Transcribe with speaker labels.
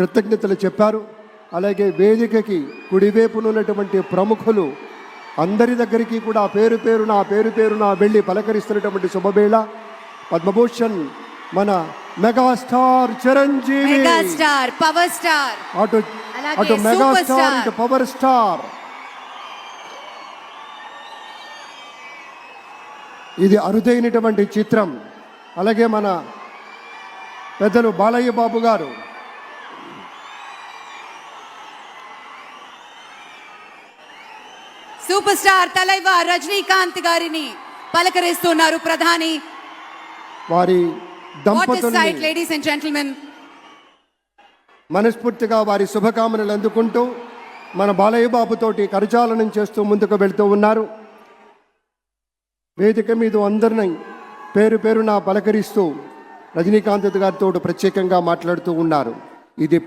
Speaker 1: కృతజ్ఞతలు చెప్పారు. అలాగే వేదికకి కుడివైపునున్నటువంటి ప్రముఖులు అందరి దగ్గరికి కూడా పేరు పేరున వెళ్ళి పలకరిస్తున్నటువంటి శుభవేళ. పద్మభూషణ్ మన megastar Chiranjeevi,
Speaker 2: megastar power star,
Speaker 1: అటు మెగాస్టార్ ఇటు పవర్ స్టార్. ఇది అరుదైనటువంటి చిత్రం. అలాగే మన పెద్దలు బాలయ్య బాబు గారు,
Speaker 2: సూపర్ స్టార్ తలైవర్ రజనీకాంత్ గారిని పలకరిస్తున్నారు ప్రధాని.
Speaker 1: వారి దంపతుల్ని
Speaker 2: లేడీస్ అండ్ జెంటిల్మెన్
Speaker 1: మనస్ఫూర్తిగా వారి శుభకామనలు అందుకుంటూ మన బాలయ్య బాబుతోటి కరచాలనం చేస్తూ ముందుకు వెళ్తూ ఉన్నారు. వేదిక మీద అందరినీ పేరున పలకరిస్తూ రజనీకాంత్ గారితో ప్రత్యేకంగా మాట్లాడుతూ ఉన్నారు. ఇది